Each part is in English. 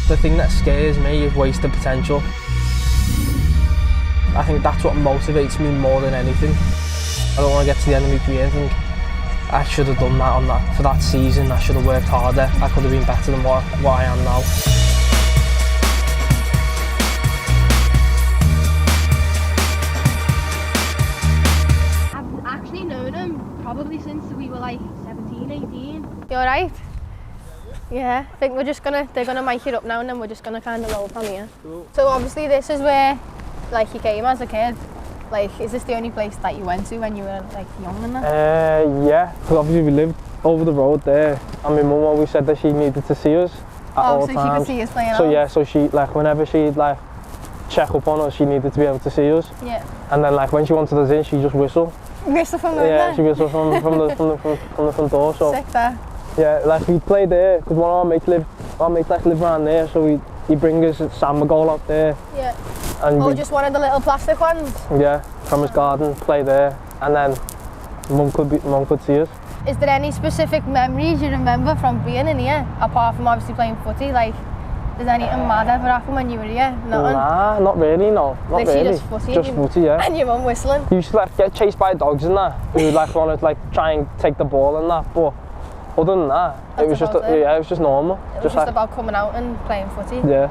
The thing that scares me is wasted potential. I think that's what motivates me more than anything. I don't want to get to the end of my career and think, I should have done that for that season. I should have worked harder. I could have been better than what I am now. I've actually known him probably since we were like 17, 18. You alright? Yeah, I think they're gonna mic it up now and then we're just gonna kind of roll from here. Cool. So obviously this is where, like, you came as a kid. Like, is this the only place that you went to when you were like young and that? Yeah, because obviously we lived over the road there, and my mum always said that she needed to see us at all times. So she could see us playing. So yeah, so she, like, whenever she'd like check up on us, she needed to be able to see us. Yeah. And then, like, when she wanted us in, she just whistle. Whistle from the Yeah, she whistled from the front door. So sick there. yeah, like, we played there because one of our mates live around there, so he'd bring us samba goal out there. Yeah. And just one of the little plastic ones? Yeah, from his garden, play there, and then mum could see us. Is there any specific memories you remember from being in here, apart from obviously playing footy? Like, did anything mad ever happen when you were here? Nothing? Nah, not really, no. Not Literally really. just footy? Just footy, yeah. And your mum whistling? You used to, like, get chased by dogs and that, who like want to, like, try and take the ball and that, but other than that, it was just normal. It was just about coming out and playing footy? Yeah.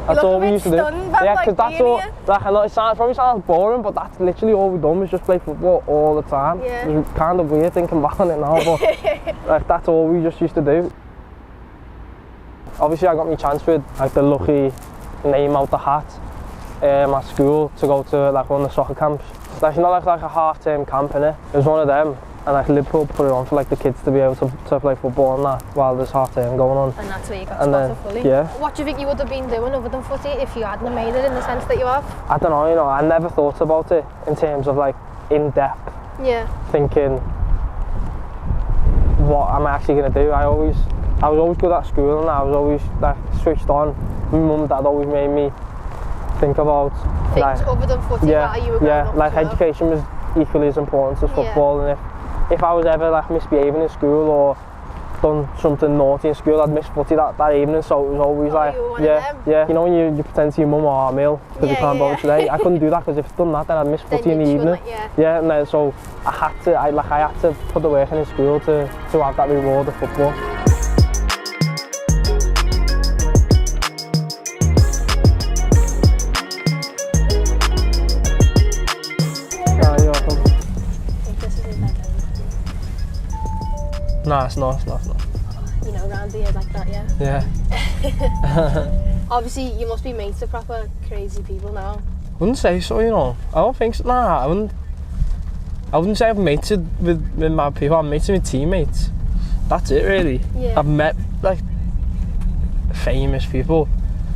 That's all we used to do. Yeah, because that's all. Like, I know it probably sounds boring, but that's literally all we done was just play football all the time. Yeah. It was kind of weird thinking back on it now, but like, that's all we just used to do. Obviously, I got me transferred, like, the lucky name out the hat at school to go to, like, one of the soccer camps. Like, you know, like a half-term camp, innit? It was one of them. And, like, Liverpool put it on for, like, the kids to be able to play football and that while there's half term going on. And that's where you got spotted fully? Yeah. What do you think you would have been doing other than footy if you hadn't made it in the sense that you have? I don't know, you know, I never thought about it in terms of, like, in-depth. Yeah. Thinking, what am I actually going to do? I was always good at school and I was always, like, switched on. My mum and dad always made me think about things, like, other than footy that you were growing up like, education was equally as important as football, and if I was ever, like, misbehaving in school or done something naughty in school, I'd miss footy that evening, so it was always like, you know, when you pretend to your mum, oh, I'm ill because you can't go today. I couldn't do that because if I'd done that, then I'd miss footy in the evening. And then, so I had to put the work in in school to have that reward of football. No, it's not. You know, around here like that, yeah? Yeah. Obviously, you must be mates with proper crazy people now. I wouldn't say so, you know. I don't think so. Nah, I wouldn't say I've mates with my people. I'm mates with my teammates. That's it, really. Yeah. I've met, like, famous people.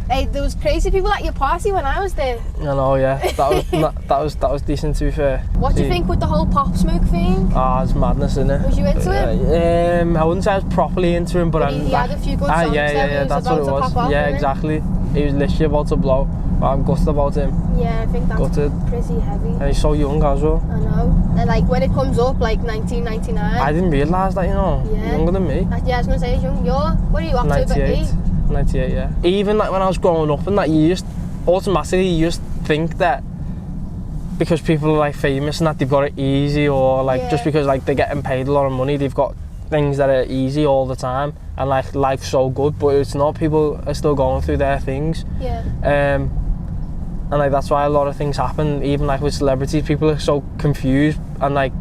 Hey, there was crazy people at your party when I was there. I know, yeah. That was decent, to be fair. What do you think with the whole Pop Smoke thing? Ah, it's madness, isn't it? Was you into him? I wouldn't say I was properly into him, but he had a few good songs. Yeah, that's what it was. Yeah, exactly. He was literally about to blow. I'm gutted about him. Yeah, I think that's pretty heavy. And he's so young as well. I know. And, like, when it comes up, like 1999. I didn't realise that, you know. Yeah. Younger than me. Yeah, I was going to say he's young. What are you up to? 98. 98, yeah. Even, like, when I was growing up and that, you just think that because people are, like, famous and that they've got it easy, or, like, just because, like, they're getting paid a lot of money, they've got things that are easy all the time, and, like, life's so good, but it's not. People are still going through their things. Yeah. And, like, that's why a lot of things happen, even, like, with celebrities. People are so confused and, like,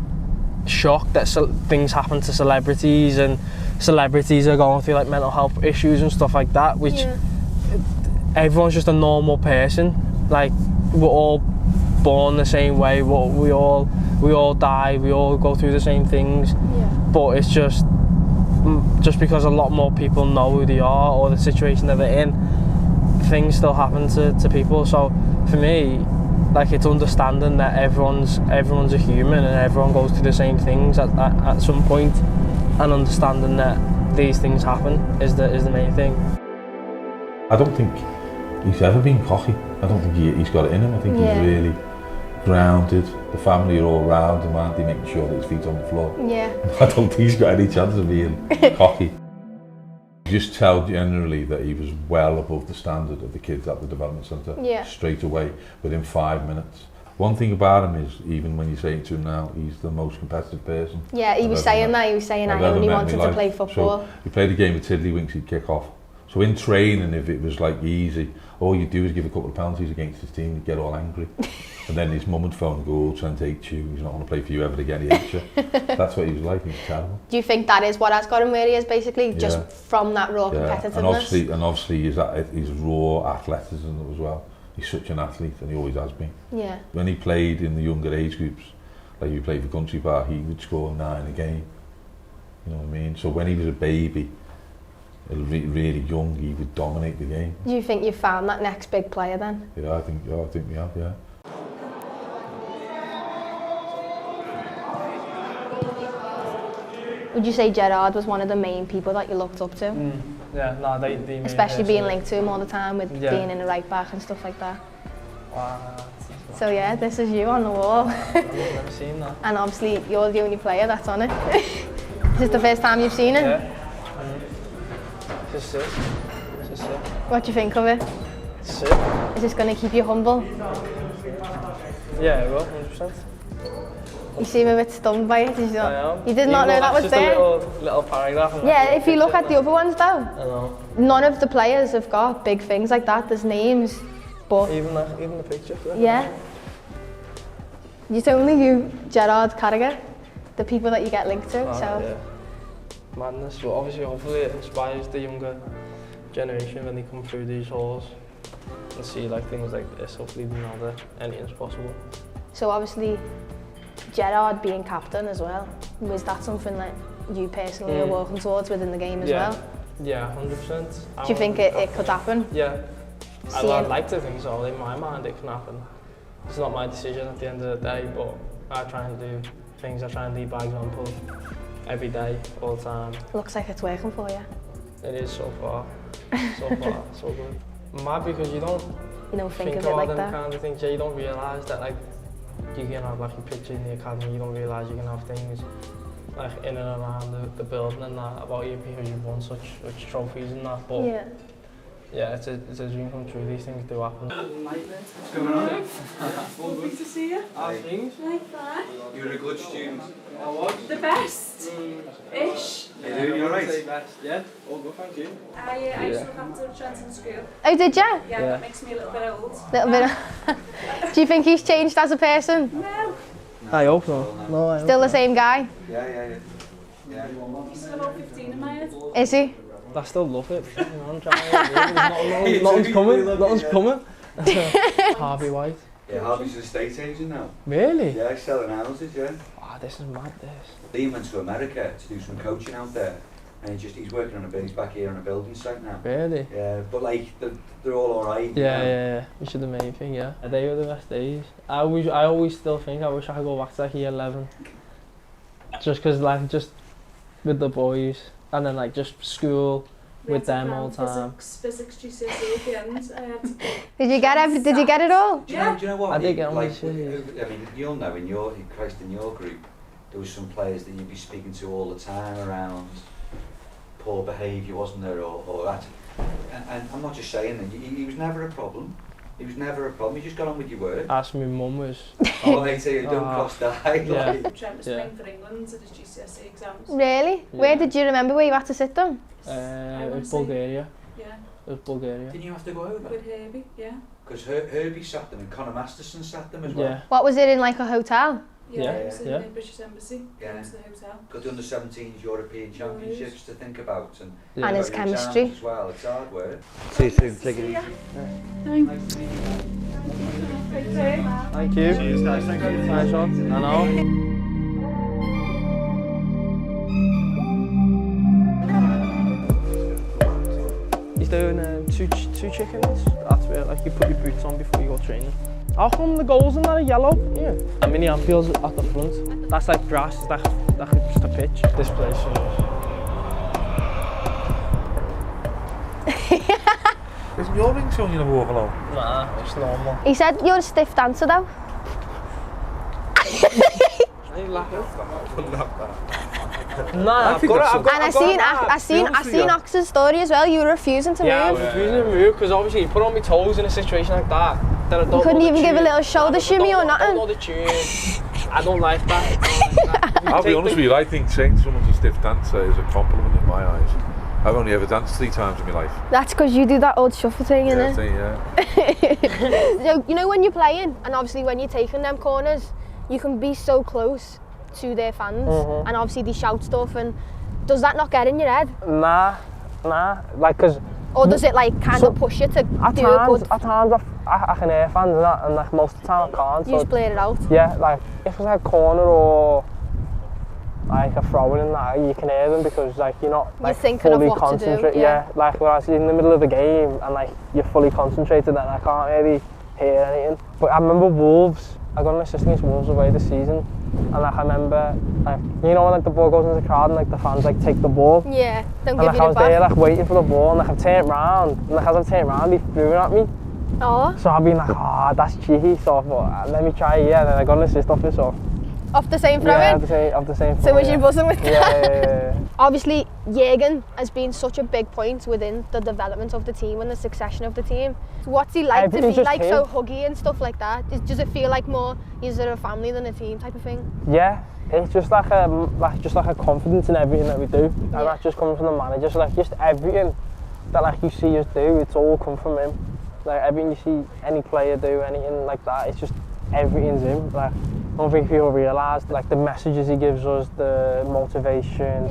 shocked that things happen to celebrities, and celebrities are going through, like, mental health issues and stuff like that, which everyone's just a normal person. Like, we're all born the same way, we all die, we all go through the same things, but it's just because a lot more people know who they are or the situation that they're in, things still happen to people. So for me, like, it's understanding that everyone's a human and everyone goes through the same things at some point, and understanding that these things happen is the main thing. I don't think he's ever been cocky. I don't think he's got it in him. I think he's really grounded, the family are all round him, aren't they, making sure that his feet's on the floor. Yeah. I don't think he's got any chance of being cocky. Just tell generally that he was well above the standard of the kids at the development centre. Yeah. Straight away, within 5 minutes. One thing about him is, even when you say it to him now, he's the most competitive person. Yeah, he was saying that. He was saying I only wanted to play football. So he played a game of tiddlywinks, he'd kick off. So in training, if it was like easy, all you do is give a couple of penalties against his team, he'd get all angry. And then his mum would phone and go, oh, Trent hates you, he's not going to play for you ever again, he hates you. That's what he was like, he was terrible. Do you think that is what has got him where he is, basically? Just from that raw competitiveness? And obviously his raw athleticism as well. He's such an athlete, and he always has been. Yeah. When he played in the younger age groups, like he played for Country Park, he would score 9 a game. You know what I mean? So when he was a baby, really young, he would dominate the game. Do you think you found that next big player then? Yeah, I think we have, yeah. Would you say Gerrard was one of the main people that you looked up to? Yeah, no, they especially being linked to him all the time with being in the right back and stuff like that. Wow. So yeah, this is you on the wall. I've never seen that. And obviously you're the only player that's on it. Is this the first time you've seen it? Yeah. It's sick. It's sick. What do you think of it? It's sick. Is this going to keep you humble? Yeah, it will, 100%. You seem a bit stunned by it, did you not? I am. You did not know that was there? Just a little paragraph. Yeah, if you look at the other ones though, I know. none of the players have got big things like that. There's names, but... Even the picture. Yeah. It's only you, Gerrard, Carragher, the people that you get linked to, so... Yeah. Madness, but obviously, hopefully it inspires the younger generation when they come through these halls and see like things like this. Hopefully they know that anything's possible. So obviously, Gerrard being captain as well, was that something that you personally are working towards within the game as well? Yeah, 100%. Do you think it could happen? Yeah, I'd like to think so. In my mind it can happen. It's not my decision at the end of the day, but I try and do things, I try and lead by example every day, all the time. Looks like it's working for you. It is so far, so good. Mad because you don't think of it like that. Kind of things. Yeah, you don't realise that like you can have like a picture in the academy. You don't realise you can have things like in and around the building and that about you because you've won such trophies and that. But yeah, it's a dream come true. These things do happen. What's going on? Lovely to see you. How's things? Like that. You were a good student. I was. The best. Ish. Yeah, you're right. Yeah, all good, thank you. I used to look after Trent in school. Oh, did you? Yeah, that makes me a little bit old. Little bit. Do you think he's changed as a person? No. I hope so. No, I hope Still the same guy? Yeah. He's still about 15 in my head. Is he? I still love it. I'm trying. Nothing's coming. Harvey White. Yeah, Harvey's an estate agent now. Really? Yeah, he's selling houses, yeah. Ah, this is mad, this. Liam went to America to do some coaching out there, and he's working on he's back here on a building site now. Really? Yeah, but like, they're all alright. Yeah. Which is the main thing, yeah. They were the best days. I always still think I wish I could go back to like year 11. Just because like, just with the boys, and then like just school with them all the time. Physics GCSE at the end. I had to Did you get it all? Do you know what? I did get on like, my shit. I mean, you'll know in your group, there was some players that you'd be speaking to all the time around poor behaviour, wasn't there, or that. And I'm not just saying that, he was never a problem. He was never a problem, you just got on with your work. Asked me mum was... Oh, they say you don't cross the eye. Yeah. Trent was playing for England at his GCSE exams. Really? Yeah. Where did you remember where you had to sit them? It was Bulgaria. Yeah. It was Bulgaria. Didn't you have to go over? With Herbie, yeah. Because Herbie sat them and Conor Masterson sat them as well. Yeah. What was it in, like a hotel? Yeah, it was in Yeah. the British Embassy. Yeah. Went to the hotel. Got the under-17s European Championships to think about, and Yeah. And his got your exams chemistry. as well. It's hard work. See you soon, take it easy. Thanks. Thank you. Cheers guys, thank you. Nice one. I know. He's doing two chickens. That's where like you put your boots on before you go training. How come the goals in that are yellow? Yeah. And mini Anfield's at the front. That's like grass, that's just a pitch. This place. Isn't your ring showing you never walk alone? Nah, it's normal. He said you're a stiff dancer though. you laughing? I Nah, I've think got it. that's I've got And it. I seen Ox's story as well. You were refusing to Yeah, I move. was refusing to move because obviously you put on my toes in a situation like that. Then I don't You couldn't know the even give a tune. little shoulder shimmy or I nothing. don't know the tune. I don't like that. I'll be honest with you, I think saying someone's a stiff dancer is a compliment in my eyes. I've only ever danced 3 times in my life. That's because you do that old shuffle thing, Yeah, You know when you're playing, and obviously when you're taking them corners, you can be so close to their fans, and obviously they shout stuff, and does that not get in your head? Nah, like, cause Or does it like kind of push you to do a good... at times I can hear fans and that, and like most of the time I can't. You So just blare it out. yeah, like if it's like a corner or like a throw-in and that, you can hear them because like you're not like thinking of fully what to do, concentrated. yeah. Like whereas in the middle of the game and like you're fully concentrated, then I can't really hear anything. But I remember Wolves. I got an assist against Wolves away this season, and like I remember like you know when like the ball goes into the crowd and like the fans like take the ball. Yeah, don't And give like you I the was there back. like waiting for the ball and like I've turned round and like as I've turned round he threw it at me. Oh, So I've been like, that's cheeky, so I thought, let me try it, and then I got an assist off it, so. off the same throw Yeah, in? of the same So throw, was yeah. you buzzing with that? Yeah. Obviously, Jürgen has been such a big point within the development of the team and the succession of the team. What's he like to be Everything's just like him. so huggy and stuff like that? Does it feel like more is there a family than a team type of thing? Yeah, it's just like a confidence in everything that we do, and that just comes from the manager. So like just everything that like you see us do, it's all come from him. Like everything you see any player do, anything like that, it's just everything's him. Like I don't think people realise like the messages he gives us, the motivation,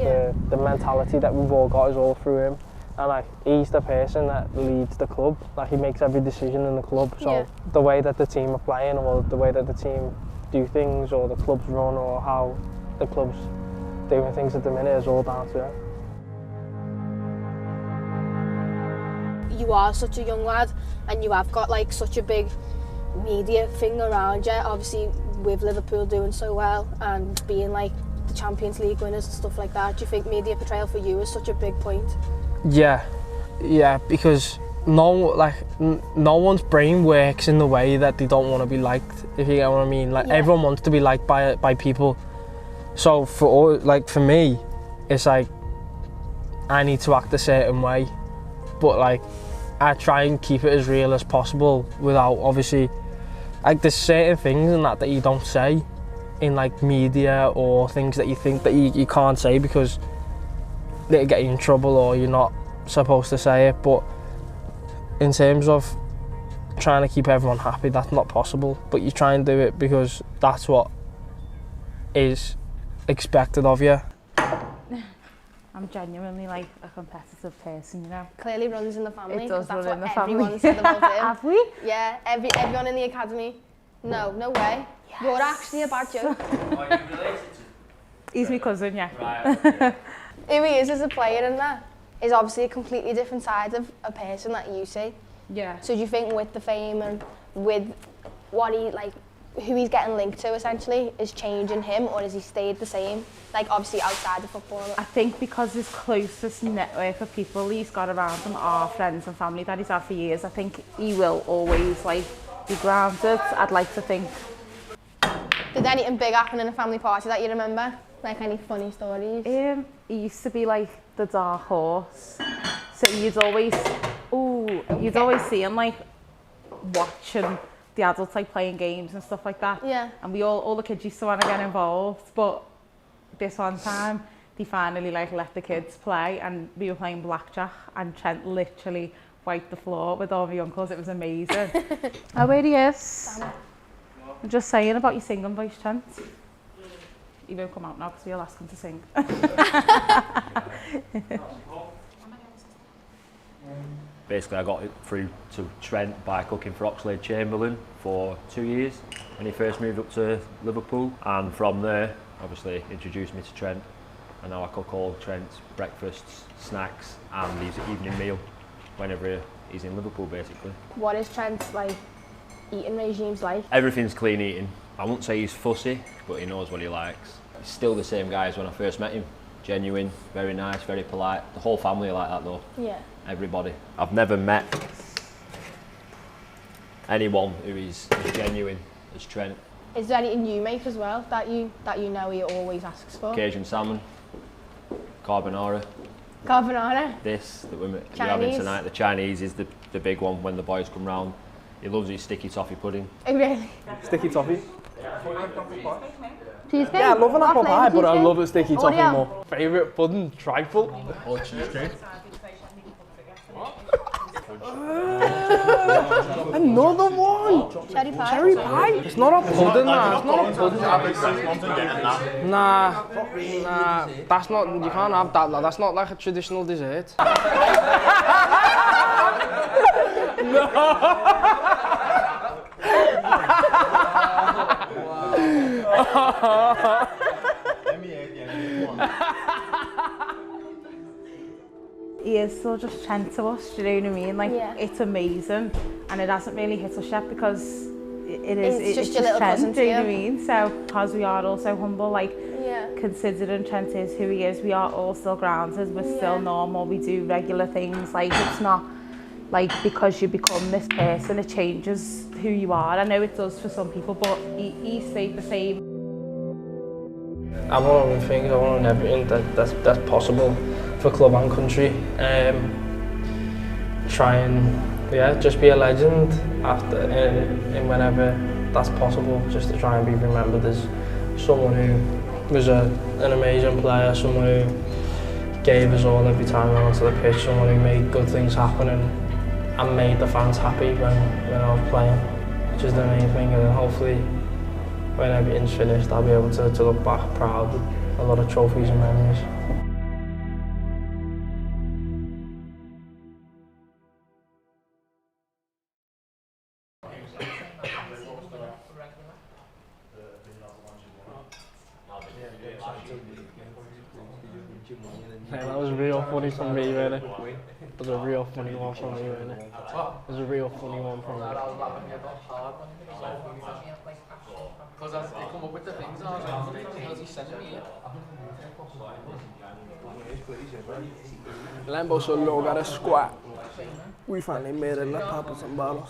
the mentality that we've all got is all through him. And like he's the person that leads the club. Like he makes every decision in the club. So the way that the team are playing, or the way that the team do things, or the club's run, or how the club's doing things at the minute is all down to him. You are such a young lad and you have got like such a big media thing around you, obviously with Liverpool doing so well and being like the Champions League winners and stuff like that. Do you think media portrayal for you is such a big point? Yeah, because no one's brain works in the way that they don't want to be liked, if you get what I mean. Like everyone wants to be liked by people. So for me, it's like I need to act a certain way, but like I try and keep it as real as possible without obviously like there's certain things and that you don't say in like media, or things that you think that you can't say because it'll get you in trouble or you're not supposed to say it. But in terms of trying to keep everyone happy, that's not possible, but you try and do it because that's what is expected of you. I'm genuinely like a competitive person, you know. Clearly runs in the family. It does 'cause that's run in what the family. everyone said about him. Have we? Yeah, everyone in the academy. No way. Yes. You're actually a bad joke. Are you related He's my cousin, yeah. to? Right, okay. Who he is as a player and that is obviously a completely different side of a person that you see. Yeah. So do you think with the fame and with what he like, who he's getting linked to essentially, is changing him, or has he stayed the same? Like obviously outside the football. I think because his closest network of people he's got around him are friends and family that he's had for years, I think he will always like be grounded, I'd like to think. Did anything big happen in a family party that you remember? Like any funny stories? He used to be like the dark horse. So you'd always see him like watching the adults like playing games and stuff like that. Yeah. And we all the kids used to want to get involved, but this one time they finally like let the kids play and we were playing blackjack and Trent literally wiped the floor with all my uncles. It was amazing. Oh, where he is. I'm just saying about your singing voice, Trent. He won't come out now because we'll ask him to sing. Basically, I got it through to Trent by cooking for Oxlade-Chamberlain for 2 years when he first moved up to Liverpool, and from there obviously introduced me to Trent, and now I cook all Trent's breakfasts, snacks and his evening meal whenever he's in Liverpool basically. What is Trent's like eating regimes like? Everything's clean eating. I wouldn't say he's fussy, but he knows what he likes. He's still the same guy as when I first met him. Genuine, very nice, very polite. The whole family are like that though. Yeah. Everybody. I've never met anyone who is as genuine as Trent. Is there anything you make as well that you know he always asks for? Cajun salmon, carbonara. Carbonara? This that we're having tonight, the Chinese is the big one when the boys come round. He loves his sticky toffee pudding. Oh, really? Sticky toffee? Cheesecake? Yeah, I love an apple pie, but I love a sticky toffee Oreo. more. Favourite pudding? Trifle? Or cheesecake. Another one! Cherry pie? Cherry pie? It's not a pudding, nah. It's not a pudding. Nah, that's not, you can't have that, like, that's not like a traditional dessert. He is still just Trent to us, do you know what I mean? Like, Yeah. it's amazing, and it hasn't really hit us yet because it's just your little Trent, cousin do you to know what I you. mean? So, because we are all so humble, like, Yeah. considering Trent is who he is, we are all still grounded, we're still normal, we do regular things, like, it's not like because you become this person, it changes who you are. I know it does for some people, but he stayed the same. I want to win things, I want to win everything that's possible for club and country. Try and just be a legend after in whenever that's possible, just to try and be remembered as someone who was an amazing player, someone who gave us all every time we went to the pitch, someone who made good things happen and made the fans happy when I was playing, which is the main thing. And hopefully when everything's finished, I'll be able to look back proud with a lot of trophies and memories. Yeah, that was real funny from me, really. It was a real funny one from me, really. It was a real funny one from me. Because I come up with the things and I was like, because he sent me. Lambo solo got a squat. We finally made it, like Papas and Bottles.